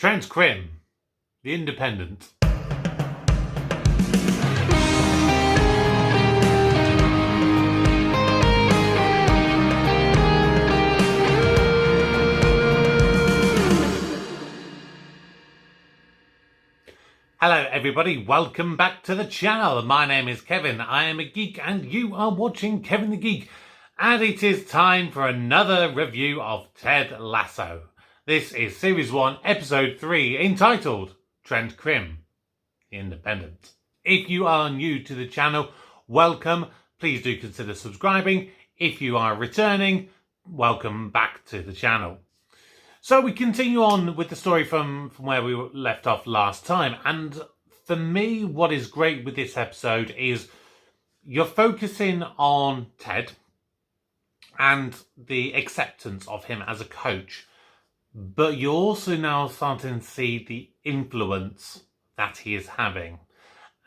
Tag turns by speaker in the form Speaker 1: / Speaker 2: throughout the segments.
Speaker 1: Trent Crim, The Independent. Hello everybody, welcome back to the channel. My name is Kevin, I am a geek and you are watching Kevin the Geek. And it is time for another review of Ted Lasso. This is Series 1, Episode 3, entitled Trent Crim, The Independent. If you are new to the channel, welcome. Please do consider subscribing. If you are returning, welcome back to the channel. So we continue on with the story from where we left off last time. And for me, what is great with this episode is you're focusing on Ted and the acceptance of him as a coach. But you're also now starting to see the influence that he is having.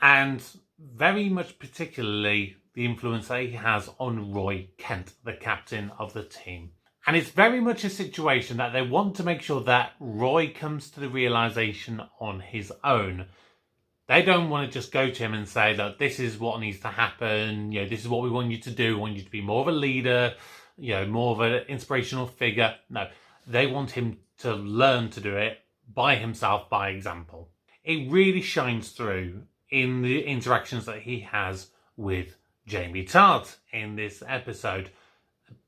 Speaker 1: And very much particularly the influence that he has on Roy Kent, the captain of the team. And it's very much a situation that they want to make sure that Roy comes to the realization on his own. They don't want to just go to him and say that this is what needs to happen, this is what we want you to do, we want you to be more of a leader, more of an inspirational figure. No, they want him to learn to do it by himself, by example. It really shines through in the interactions that he has with Jamie Tart in this episode.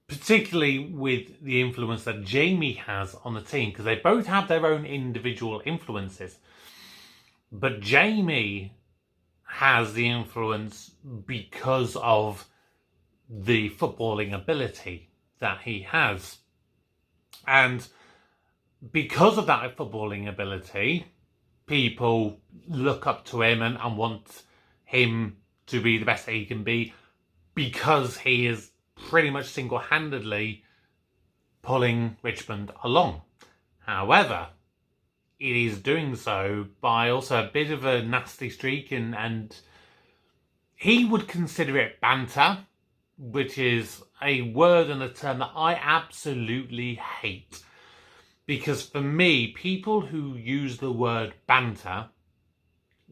Speaker 1: Particularly with the influence that Jamie has on the team, because they both have their own individual influences. But Jamie has the influence because of the footballing ability that he has. And because of that footballing ability, people look up to him and want him to be the best that he can be, because he is pretty much single-handedly pulling Richmond along. However, it is doing so by also a bit of a nasty streak, and he would consider it banter, which is a word and a term that I absolutely hate. Because for me, people who use the word banter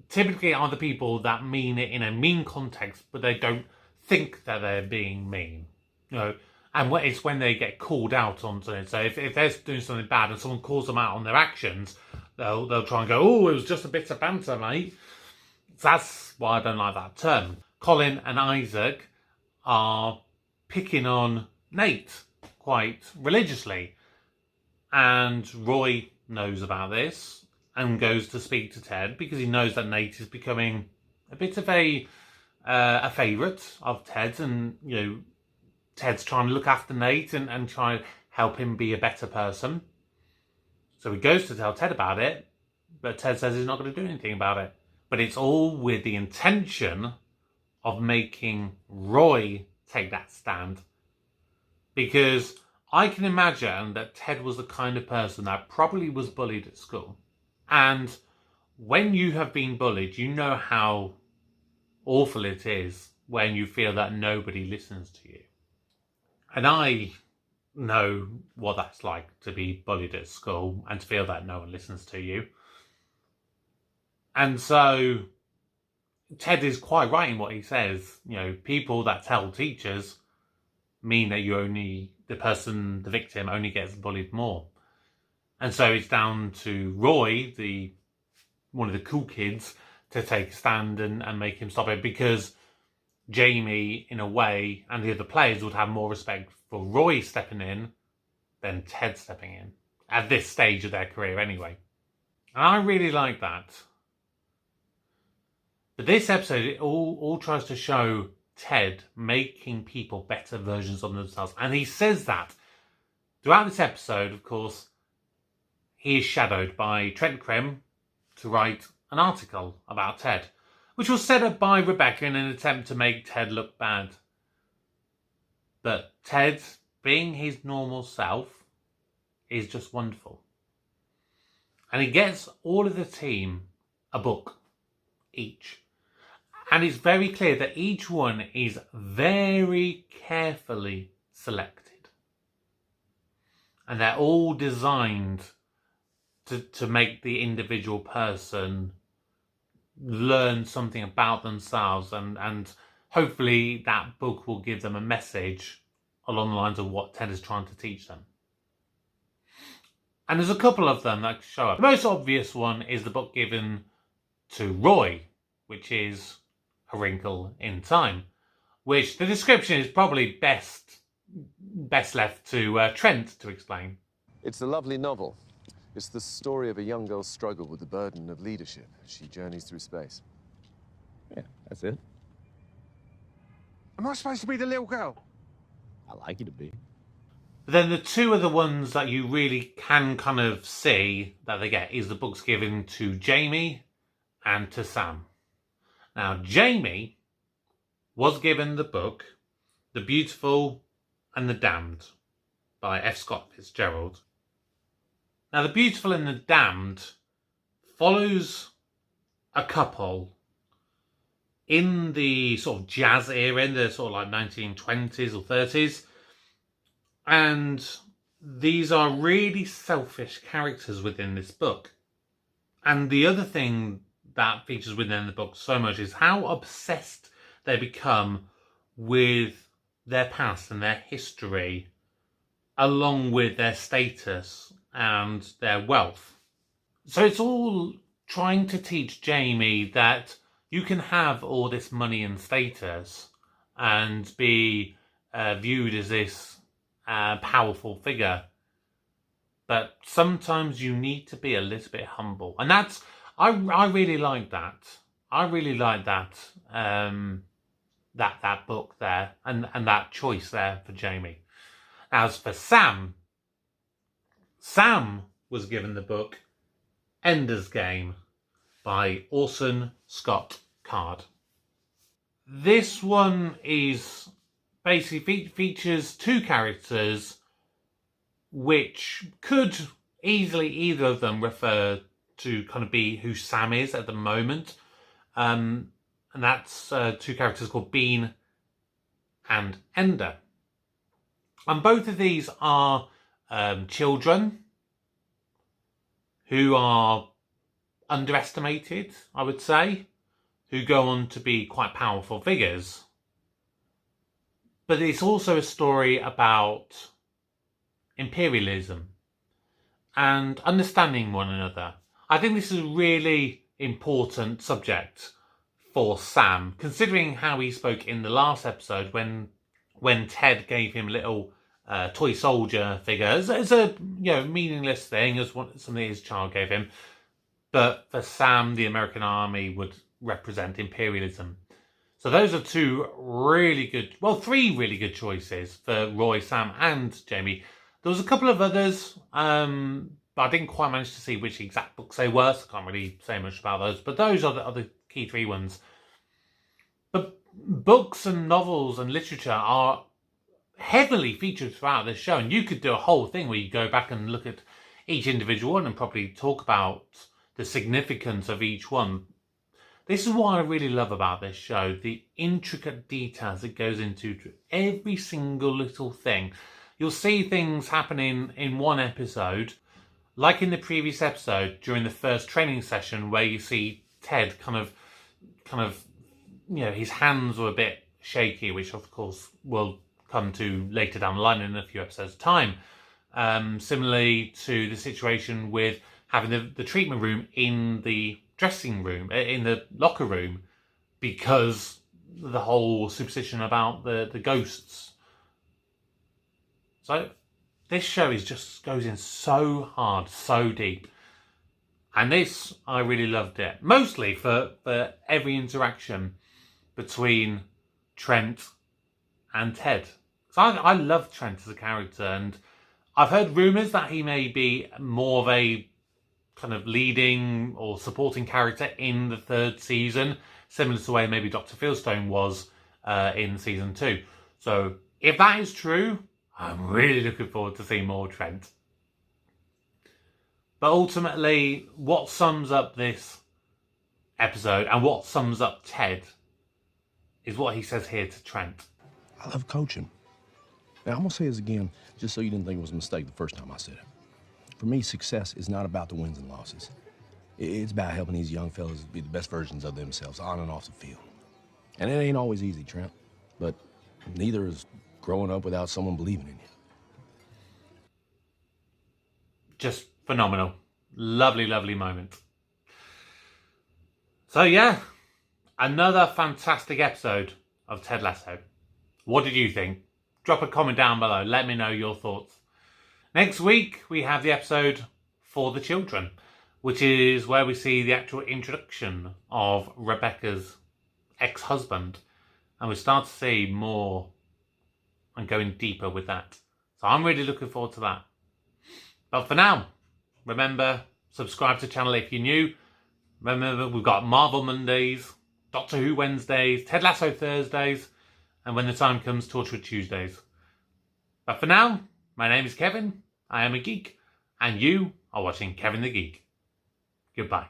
Speaker 1: typically are the people that mean it in a mean context, but they don't think that they're being mean. And it's when they get called out on it. So if they're doing something bad and someone calls them out on their actions, they'll try and go, oh, it was just a bit of banter, mate. That's why I don't like that term. Colin and Isaac are picking on Nate quite religiously. And Roy knows about this and goes to speak to Ted because he knows that Nate is becoming a bit of a favourite of Ted's, and Ted's trying to look after Nate and try to help him be a better person. So he goes to tell Ted about it, but Ted says he's not going to do anything about it. But it's all with the intention of making Roy take that stand. Because I can imagine that Ted was the kind of person that probably was bullied at school. And when you have been bullied, you know how awful it is when you feel that nobody listens to you. And I know what that's like, to be bullied at school and to feel that no one listens to you. And so Ted is quite right in what he says. People that tell teachers mean that the victim only gets bullied more. And so it's down to Roy, one of the cool kids, to take a stand and make him stop it, because Jamie, in a way, and the other players would have more respect for Roy stepping in than Ted stepping in, at this stage of their career anyway. And I really like that. But this episode, it all tries to show Ted making people better versions of themselves. And he says that throughout this episode. Of course, he is shadowed by Trent Crim to write an article about Ted, which was set up by Rebecca in an attempt to make Ted look bad. But Ted, being his normal self, is just wonderful. And he gets all of the team a book each. And it's very clear that each one is very carefully selected. And they're all designed to make the individual person learn something about themselves, and hopefully that book will give them a message along the lines of what Ted is trying to teach them. And there's a couple of them that show up. The most obvious one is the book given to Roy, which is A Wrinkle in Time, which the description is probably best left to Trent to explain.
Speaker 2: It's a lovely novel. It's the story of a young girl's struggle with the burden of leadership as she journeys through space.
Speaker 3: Yeah, that's it.
Speaker 4: Am I supposed to be the little girl?
Speaker 3: I like you to be.
Speaker 1: But then the two other ones that you really can kind of see that they get is the books given to Jamie and to Sam. Now, Jamie was given the book The Beautiful and the Damned by F. Scott Fitzgerald. Now, The Beautiful and the Damned follows a couple in the sort of jazz era, in the sort of like 1920s or 30s. And these are really selfish characters within this book. And the other thing that features within the book so much is how obsessed they become with their past and their history, along with their status and their wealth. So it's all trying to teach Jamie that you can have all this money and status and be viewed as this powerful figure, but sometimes you need to be a little bit humble, and that's I really like that. I really like that that book there and that choice there for Jamie. As for Sam was given the book Ender's Game by Orson Scott Card. This one is basically features two characters which could easily, either of them, refer to kind of be who Sam is at the moment. And that's two characters called Bean and Ender. And both of these are children who are underestimated, I would say, who go on to be quite powerful figures. But it's also a story about imperialism and understanding one another. I think this is a really important subject for Sam, considering how he spoke in the last episode when Ted gave him little toy soldier figure as a meaningless thing, as something his child gave him. But for Sam, the American army would represent imperialism. So those are three really good choices for Roy, Sam and Jamie. There was a couple of others, but I didn't quite manage to see which exact books they were, so I can't really say much about those. But those are the key three ones. But books and novels and literature are heavily featured throughout this show, and you could do a whole thing where you go back and look at each individual one and probably talk about the significance of each one. This is what I really love about this show, the intricate details it goes into every single little thing. You'll see things happening in one episode, like in the previous episode during the first training session, where you see Ted kind of, his hands were a bit shaky, which of course will come to later down the line in a few episodes' time. Similarly to the situation with having the treatment room in the dressing room, in the locker room, because the whole superstition about the ghosts. So this show goes in so hard, so deep. And this, I really loved it. Mostly for every interaction between Trent and Ted. So I love Trent as a character, and I've heard rumours that he may be more of a kind of leading or supporting character in the third season, similar to the way maybe Dr. Fieldstone was in season 2. So if that is true, I'm really looking forward to seeing more Trent. But ultimately, what sums up this episode and what sums up Ted is what he says here to Trent.
Speaker 3: I love coaching. Now, I'm going to say this again, just so you didn't think it was a mistake the first time I said it.
Speaker 4: For me, success is not about the wins and losses. It's about helping these young fellas be the best versions of themselves on and off the field. And it ain't always easy, Trent, but neither is growing up without someone believing in you.
Speaker 1: Just phenomenal. Lovely, lovely moment. So yeah, another fantastic episode of Ted Lasso. What did you think? Drop a comment down below. Let me know your thoughts. Next week, we have the episode For the Children, which is where we see the actual introduction of Rebecca's ex-husband. And we start to see more and going deeper with that. So I'm really looking forward to that. But for now, remember, subscribe to the channel if you're new. Remember, we've got Marvel Mondays, Doctor Who Wednesdays, Ted Lasso Thursdays, and when the time comes, Torchwood Tuesdays. But for now, my name is Kevin, I am a geek, and you are watching Kevin the Geek. Goodbye.